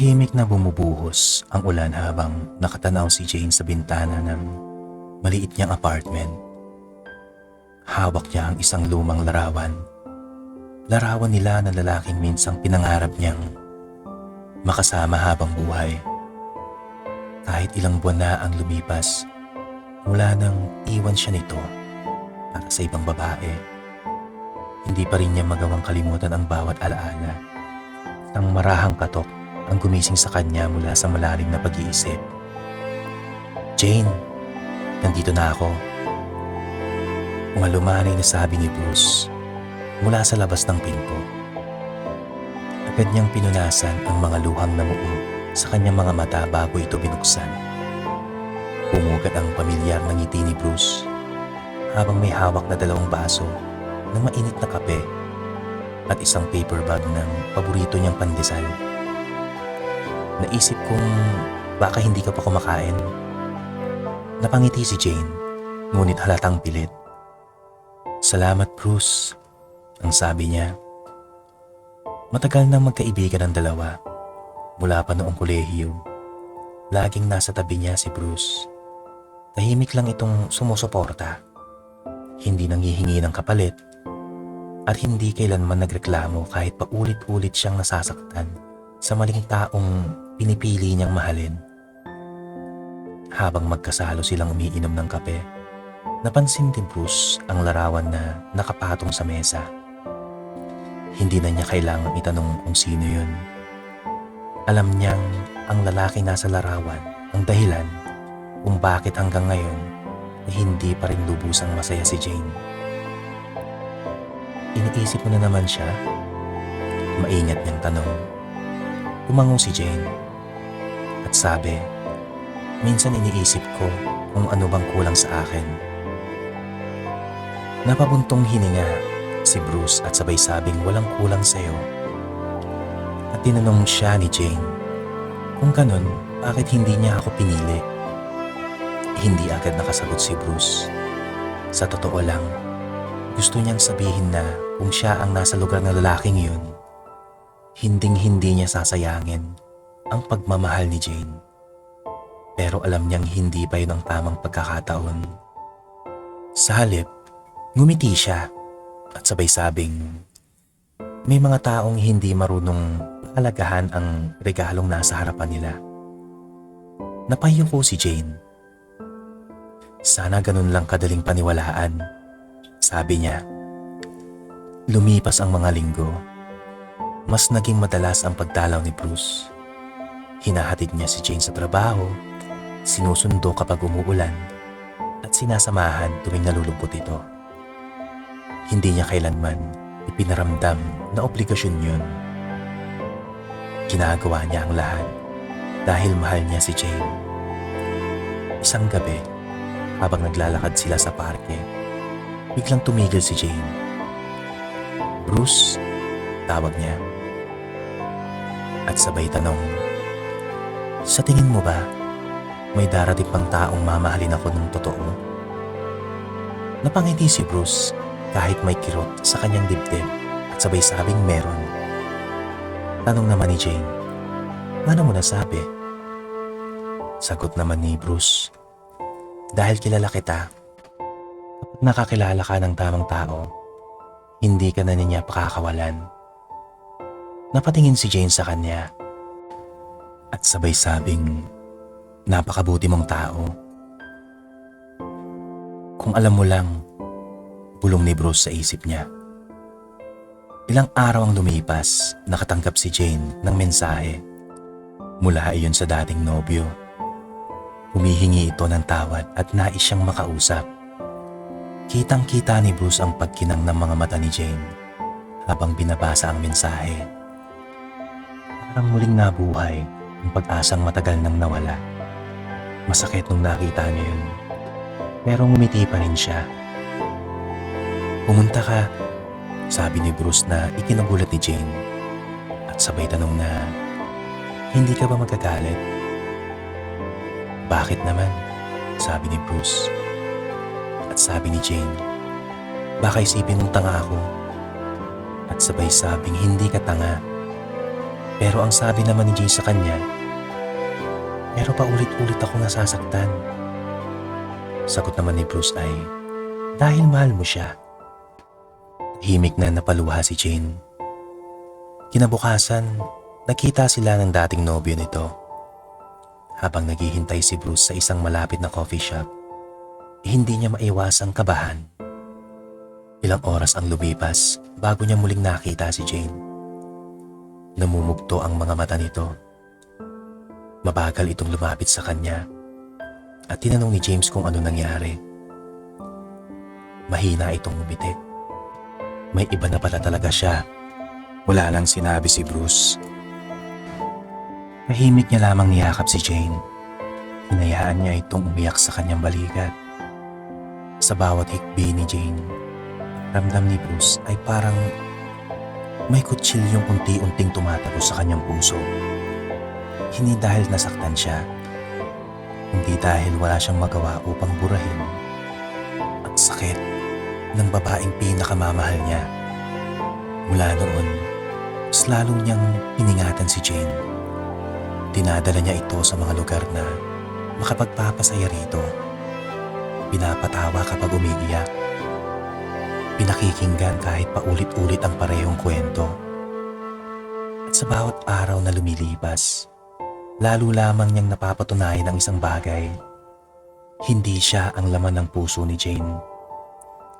Tahimik na bumubuhos ang ulan habang nakatanaw si Jane sa bintana ng maliit niyang apartment. Hawak niya ang isang lumang larawan. Larawan nila na lalaking minsang pinangarap niyang makasama habang buhay. Kahit ilang buwan na ang lumipas, mula nang iwan siya nito para sa ibang babae, hindi pa rin niya magawang kalimutan ang bawat alaala. Ang marahang katok ang gumising sa kanya mula sa malalim na pag-iisip. "Jane, nandito na ako." Malumanay na sabi ni Bruce mula sa labas ng pinto. Agad niyang pinunasan ang mga luhang namuo sa kanyang mga mata bago ito binuksan. Pumugat ang pamilyar na ngiti ni Bruce habang may hawak na 2 baso ng mainit na kape at isang paper bag ng paborito niyang pandesal. Naisip kong baka hindi ka pa kumakain. Napangiti si Jane, ngunit halatang pilit. "Salamat, Bruce," ang sabi niya. Matagal nang magkaibigan ang dalawa. Mula pa noong kolehiyo, laging nasa tabi niya si Bruce. Tahimik lang itong sumusuporta. Hindi nanghihingi ng kapalit at hindi kailanman nagreklamo kahit paulit-ulit siyang nasasaktan sa maling taong pinipili niyang mahalin. Habang magkasalo silang umiinom ng kape, napansin din Bruce ang larawan na nakapatong sa mesa. Hindi na niya kailangang itanong kung sino yun. Alam niyang ang lalaking nasa larawan ang dahilan kung bakit hanggang ngayon na hindi pa rin lubusang masaya si Jane. "Iniisip mo na naman siya?" Maingat niyang tanong. Tumango si Jane at sabi, "Minsan iniisip ko kung ano bang kulang sa akin." Napabuntong hininga si Bruce at sabay sabing walang kulang sa'yo. At tinanong siya ni Jane, kung ganun, bakit hindi niya ako pinili? Hindi agad nakasagot si Bruce. Sa totoo lang, gusto niyang sabihin na kung siya ang nasa lugar ng lalaking yun, hinding-hindi niya sasayangin ang pagmamahal ni Jane. Pero alam niyang hindi pa yun ang tamang pagkakataon. Sa halip, ngumiti siya at sabay sabing, may mga taong hindi marunong pahalagahan ang regalong nasa harapan nila. Napayuko si Jane. "Sana ganun lang kadaling paniwalaan," sabi niya. Lumipas ang mga linggo. Mas naging madalas ang pagdalaw ni Bruce. Hinahatid niya si Jane sa trabaho, sinusundo kapag umuulan, at sinasamahan tuwing nalulungkot ito. Hindi niya kailanman ipinaramdam na obligasyon yun. Ginagawa niya ang lahat dahil mahal niya si Jane. Isang gabi, habang naglalakad sila sa parke, biglang tumigil si Jane. "Bruce," tawag niya. At sabay tanong, "Sa tingin mo ba, may darating pang taong mamahalin ako ng totoo?" Napangiti si Bruce kahit may kirot sa kanyang dibdib at sabay sabing meron. Tanong naman ni Jane, "Paano mo nasabi?" Sagot naman ni Bruce, "Dahil kilala kita. Kapag nakakilala ka ng tamang tao, hindi ka na niya pakakawalan." Napatingin si Jane sa kanya at sabay sabing, "Napakabuti mong tao." "Kung alam mo lang," bulong ni Bruce sa isip niya. Ilang araw ang lumipas, nakatanggap si Jane ng mensahe. Mula iyon sa dating nobyo. Humihingi ito ng tawad at nais siyang makausap. Kitang-kita ni Bruce ang pagkinang ng mga mata ni Jane habang binabasa ang mensahe. Parang muling nabuhay ang pag-asang matagal nang nawala. Masakit nung nakita niya yun, pero ngumiti pa rin siya. "Pumunta ka," sabi ni Bruce na ikinagulat ni Jane. At sabay tanong na, "Hindi ka ba magagalit?" "Bakit naman?" sabi ni Bruce. At sabi ni Jane, "Baka isipin mong tanga ako." At sabay sabing hindi ka tanga, Pero ang sabi naman ni Jane sa kanya, pero paulit-ulit ako nasasaktan. Sagot naman ni Bruce ay, dahil mahal mo siya. Himik na napaluha si Jane. Kinabukasan, nakita sila ng dating nobyo nito. Habang naghihintay si Bruce sa isang malapit na coffee shop, hindi niya maiwasang kabahan. Ilang oras ang lumipas bago niya muling nakita si Jane. Namumugto ang mga mata nito. Mabagal itong lumapit sa kanya at tinanong ni James kung ano nangyari. Mahina itong umiti. May iba na pala talaga siya. Wala lang sinabi si Bruce. Tahimik niya lamang niyakap si Jane. Hinayaan niya itong umiyak sa kanyang balikat. Sa bawat hikbi ni Jane, ramdam ni Bruce ay parang may kutsilyong unti-unting tumatagos sa kanyang puso. Hindi dahil nasaktan siya, hindi dahil wala siyang magawa upang burahin ang sakit ng babaeng pinakamamahal niya. Mula noon, mas lalo niyang iningatan si Jane. Dinadala niya ito sa mga lugar na makapagpapasaya rito. Pinapatawa kapag umiiyak. Pinakikinggan kahit paulit-ulit ang parehong kwento. At sa bawat araw na lumilipas, lalo lamang niyang napapatunayan ang isang bagay. Hindi siya ang laman ng puso ni Jane.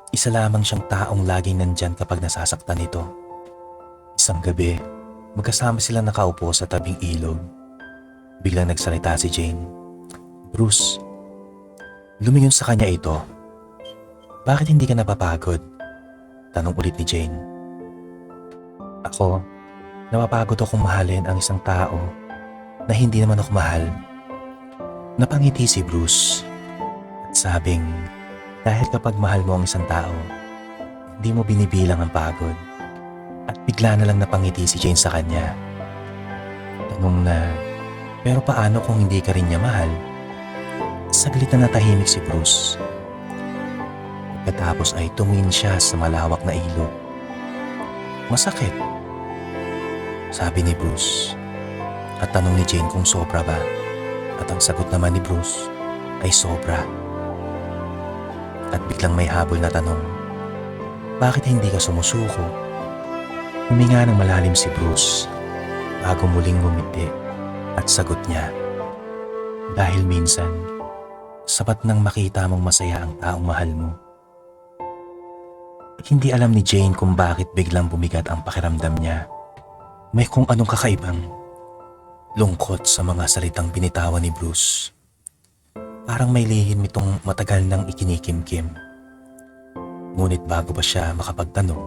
Isa lamang siyang taong laging nandyan kapag nasasaktan ito. Isang gabi, magkasama silang nakaupo sa tabing ilog. Biglang nagsalita si Jane. Bruce, lumingon sa kanya ito. Bakit hindi ka napapagod? Tanong ulit ni Jane. Ako, napapagod akong mahalin ang isang tao na hindi naman ako mahal. Napangiti si Bruce at sabing, dahil kapag mahal mo ang isang tao, hindi mo binibilang ang pagod. At bigla na lang napangiti si Jane sa kanya. Tanong na, pero paano kung hindi ka rin niya mahal? Saglit na natahimik si Bruce. Pagkatapos ay tumingin siya sa malawak na ilog. Masakit, sabi ni Bruce. At tanong ni Jane kung sobra ba. At ang sagot naman ni Bruce ay sobra. At biglang may habol na tanong, bakit hindi ka sumusuko? Huminga ng malalim si Bruce bago muling ngumiti at sagot niya, dahil minsan, sapat nang makita mong masaya ang taong mahal mo. Hindi alam ni Jane kung bakit biglang bumigat ang pakiramdam niya. May kung anong kakaibang lungkot sa mga salitang binitawan ni Bruce. Parang may lihim itong matagal nang ikinikimkim. Ngunit bago pa siya makapagtanong,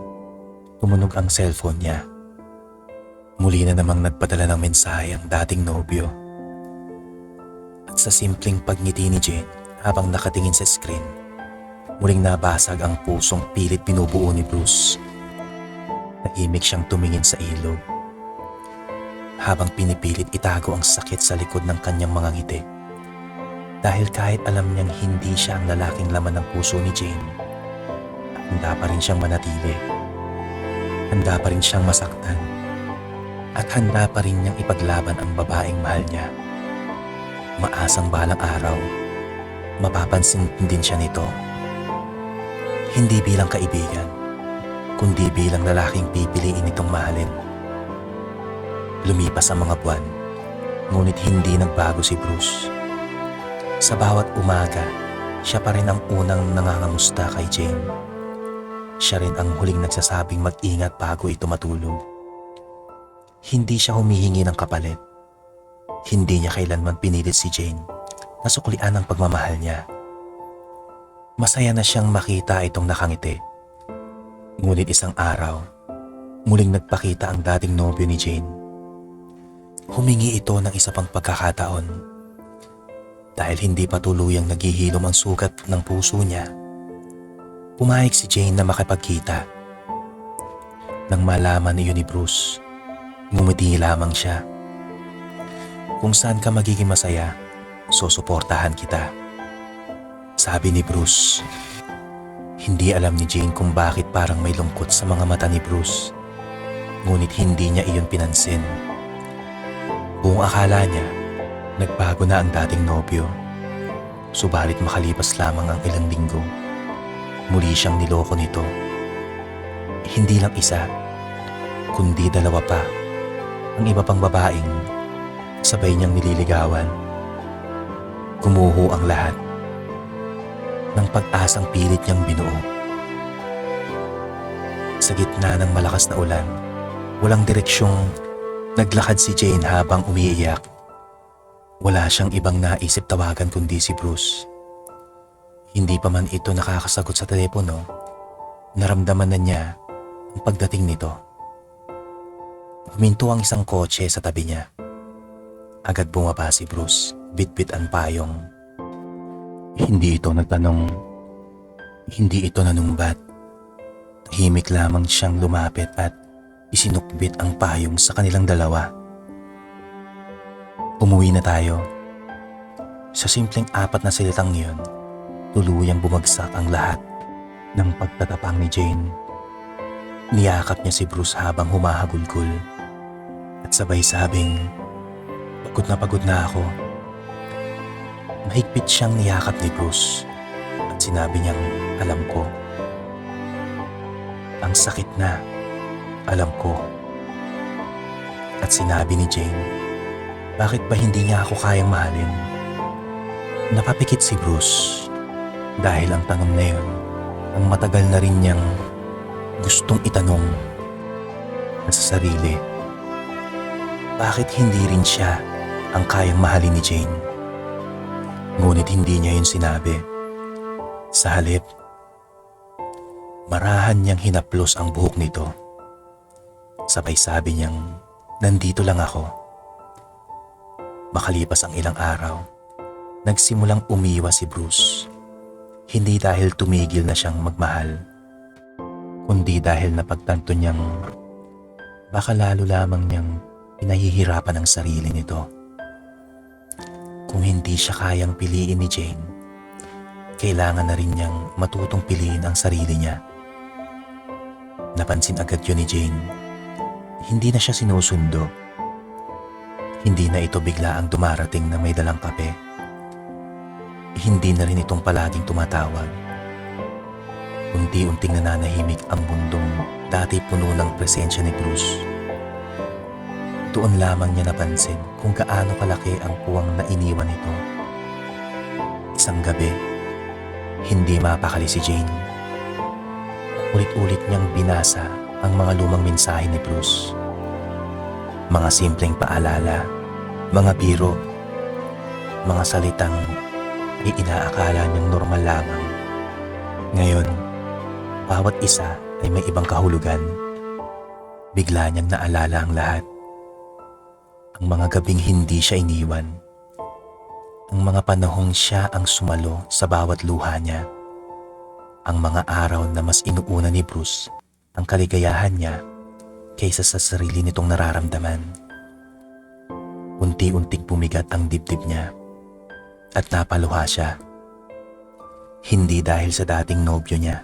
tumunog ang cellphone niya. Muli na namang nagpadala ng mensahe ang dating nobyo. At sa simpleng pagngiti ni Jane habang nakatingin sa screen, muling nabasag ang pusong pilit binubuo ni Bruce. Tahimik siyang tumingin sa ilog habang pinipilit itago ang sakit sa likod ng kanyang mga ngiti. Dahil kahit alam niyang hindi siya ang lalaking laman ng puso ni Jane, handa pa rin siyang manatili. Handa pa rin siyang masaktan. At handa pa rin niyang ipaglaban ang babaeng mahal niya. Maasang balang araw, mapapansin din siya nito. Hindi bilang kaibigan, kundi bilang lalaking pipiliin itong mahalin. Lumipas ang mga buwan, ngunit hindi nagbago si Bruce. Sa bawat umaga, siya pa rin ang unang nangangamusta kay Jane. Siya rin ang huling nagsasabing mag-ingat bago ito matulog. Hindi siya humihingi ng kapalit. Hindi niya kailanman pinilit si Jane na suklian ang pagmamahal niya. Masaya na siyang makita itong nakangiti. Ngunit isang araw, muling nagpakita ang dating nobyo ni Jane. Humingi ito ng isa pang pagkakataon. Dahil hindi pa tuluyang naghihilom ang sugat ng puso niya, pumayag si Jane na makipagkita. Nang malaman iyon ni Bruce, ngumiti lamang siya. Kung saan ka magiging masaya, susuportahan kita, sabi ni Bruce. Hindi alam ni Jane kung bakit parang may lungkot sa mga mata ni Bruce. Ngunit hindi niya iyon pinansin. Buong akala niya, nagbago na ang dating nobyo. Subalit makalipas lamang ang ilang linggo, muli siyang niloko nito. Hindi lang isa, kundi dalawa pa ang iba pang babaeng sabay niyang nililigawan. Gumuho ang lahat ng pag-asang pilit niyang binuo. Sa gitna ng malakas na ulan, walang direksyong naglakad si Jane habang umiiyak. Wala siyang ibang naisip tawagan kundi si Bruce. Hindi pa man ito nakakasagot sa telepono, naramdaman na niya ang pagdating nito. Huminto ang isang kotse sa tabi niya. Agad bumaba si Bruce, bitbit ang payong. Hindi ito nagtanong, hindi ito nanumbat. Tahimik lamang siyang lumapit at isinukbit ang payong sa kanilang dalawa. Umuwi na tayo. Sa simpleng apat na salitang yun, tuluyang bumagsak ang lahat ng pagtatapang ni Jane. Niyakap niya si Bruce habang humahagulgol at sabay sabing, pagod na ako." Mahigpit siyang niyakap ni Bruce at sinabi niyang, "Alam ko. Ang sakit na, alam ko." At sinabi ni Jane, bakit ba hindi niya ako kayang mahalin? Napapikit si Bruce dahil ang tanong na yun ang matagal na rin niyang gustong itanong sa sarili. Bakit hindi rin siya ang kayang mahalin ni Jane? Ngunit hindi niya yun sinabi. Sa halip, marahan niyang hinaplos ang buhok nito. Sabay sabi niyang, "Nandito lang ako." Makalipas ang ilang araw, nagsimulang umiwas si Bruce. Hindi dahil tumigil na siyang magmahal, kundi dahil napagtanto niyang baka lalo lamang niyang pinahihirapan ang sarili nito. Kung hindi siya kayang piliin ni Jane, kailangan na rin niyang matutong piliin ang sarili niya. Napansin agad yun ni Jane. Hindi na siya sinusundo. Hindi na ito bigla ang dumarating na may dalang kape. Hindi na rin itong palaging tumatawag. Unti-unting nananahimik ang mundong dati puno ng presensya ni Bruce. Doon lamang niya napansin kung gaano kalaki ang puwang na iniwan nito. Isang gabi, hindi mapakali si Jane. Ulit-ulit niyang binasa ang mga lumang mensahe ni Bruce. Mga simpleng paalala, mga biro, mga salitang inaakala niyang normal lamang. Ngayon, bawat isa ay may ibang kahulugan. Bigla niyang naalala ang lahat. Ang mga gabing hindi siya iniwan. Ang mga panahong siya ang sumalo sa bawat luha niya. Ang mga araw na mas inuuna ni Bruce ang kaligayahan niya kaysa sa sarili nitong nararamdaman. Unti-unting bumigat ang dibdib niya at napaluha siya. Hindi dahil sa dating nobyo niya,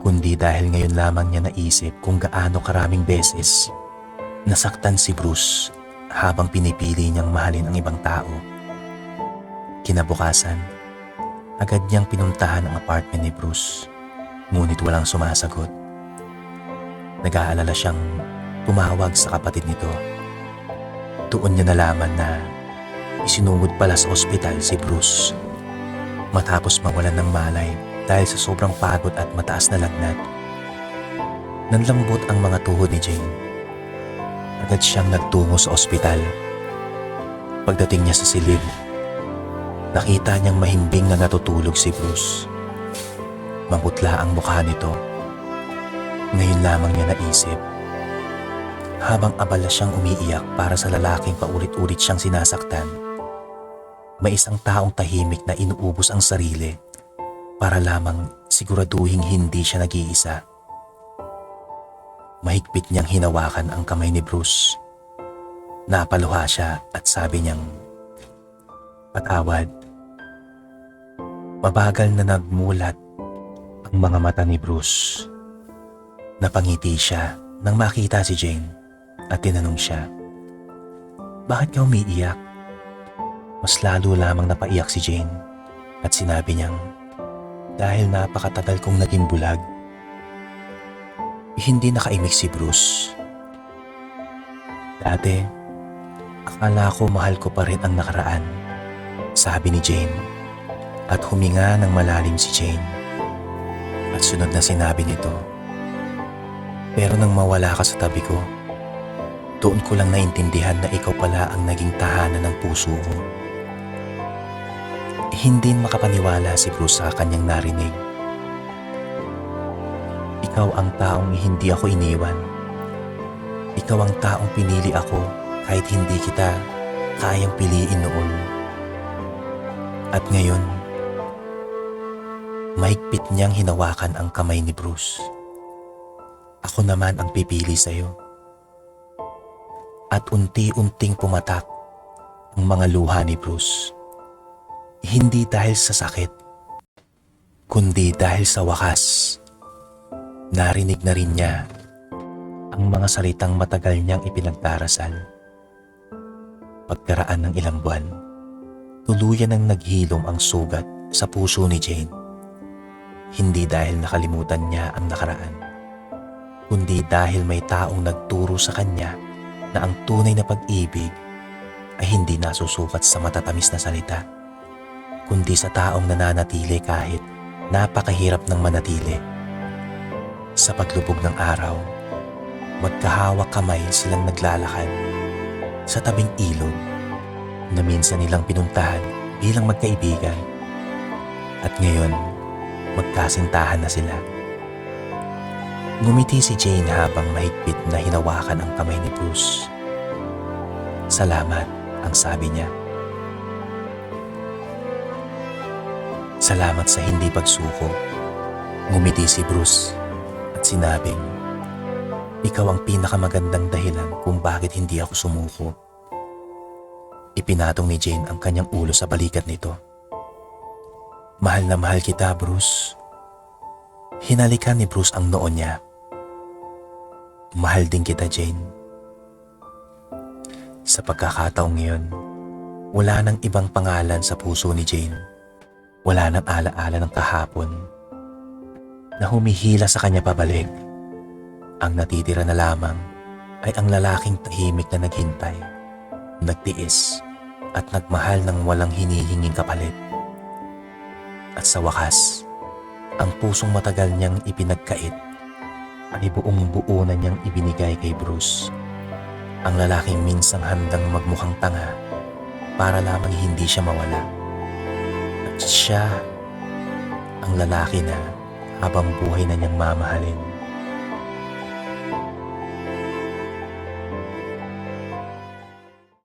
kundi dahil ngayon lamang niya naisip kung gaano karaming beses nasaktan si Bruce habang pinipili niyang mahalin ang ibang tao. Kinabukasan, agad niyang pinuntahan ang apartment ni Bruce, ngunit walang sumasagot. Nag-aalala siyang tumawag sa kapatid nito. Doon niya nalaman na isinugod pala sa ospital si Bruce matapos mawalan ng malay dahil sa sobrang pagod at mataas na lagnat. Nanlambot ang mga tuhod ni Jane. Agad siyang nagtungo sa ospital. Pagdating niya sa silid, nakita niyang mahimbing na natutulog si Bruce. Maputla ang mukha nito. Ngayon lamang niya naisip. Habang abala siyang umiiyak para sa lalaking paulit-ulit siyang sinasaktan, may isang taong tahimik na inuubos ang sarili para lamang siguraduhing hindi siya nag-iisa. Mahigpit niyang hinawakan ang kamay ni Bruce. Napaluha siya at sabi niyang, "Patawad." Mabagal na nagmulat ang mga mata ni Bruce. Napangiti siya nang makita si Jane at tinanong siya, bakit ka umiiyak? Mas lalo lamang napaiyak si Jane at sinabi niyang, dahil napakatagal kong naging bulag. Hindi nakaimik si Bruce. Dati, akala ko mahal ko pa rin ang nakaraan, sabi ni Jane at huminga ng malalim si Jane. At sunod na sinabi nito, pero nang mawala ka sa tabi ko, doon ko lang naintindihan na ikaw pala ang naging tahanan ng puso ko. Hindi makapaniwala si Bruce sa kanyang narinig. Ikaw ang taong hindi ako iniwan. Ikaw ang taong pinili ako kahit hindi kita kayang piliin noon. At ngayon, mahigpit niyang hinawakan ang kamay ni Bruce. Ako naman ang pipili sa iyo. At unti-unting pumatak ang mga luha ni Bruce. Hindi dahil sa sakit, kundi dahil sa wakas, narinig na rin niya ang mga salitang matagal niyang ipinagdarasal. Pagkaraan ng ilang buwan, tuluyan ang naghilom ang sugat sa puso ni Jane. Hindi dahil nakalimutan niya ang nakaraan, kundi dahil may taong nagturo sa kanya na ang tunay na pag-ibig ay hindi nasusukat sa matatamis na salita, kundi sa taong nananatili kahit napakahirap ng manatili. Sa paglubog ng araw, magkahawak kamay silang naglalakad sa tabing ilog na minsan nilang pinuntahan bilang magkaibigan. At ngayon, magkasintahan na sila. Ngumiti si Jane habang mahigpit na hinawakan ang kamay ni Bruce. Salamat, ang sabi niya. Salamat sa hindi pagsuko. Ngumiti si Bruce at sinabing, ikaw ang pinakamagandang dahilan kung bakit hindi ako sumuko. Ipinatong ni Jane ang kanyang ulo sa balikat nito. Mahal na mahal kita, Bruce. Hinalikan ni Bruce ang noo niya. Mahal din kita, Jane. Sa pagkakataong ngayon, wala nang ibang pangalan sa puso ni Jane. Wala nang alaala ng kahapon na humihila sa kanya pabalik. Ang natitira na lamang ay ang lalaking tahimik na naghintay, nagtiis at nagmahal ng walang hinihinging kapalit. At sa wakas, ang pusong matagal niyang ipinagkait ay buong buo na niyang ibinigay kay Bruce. Ang lalaking minsang handang magmukhang tanga para lamang hindi siya mawala. At siya ang lalaki na habang buhay na niyang mamahalin.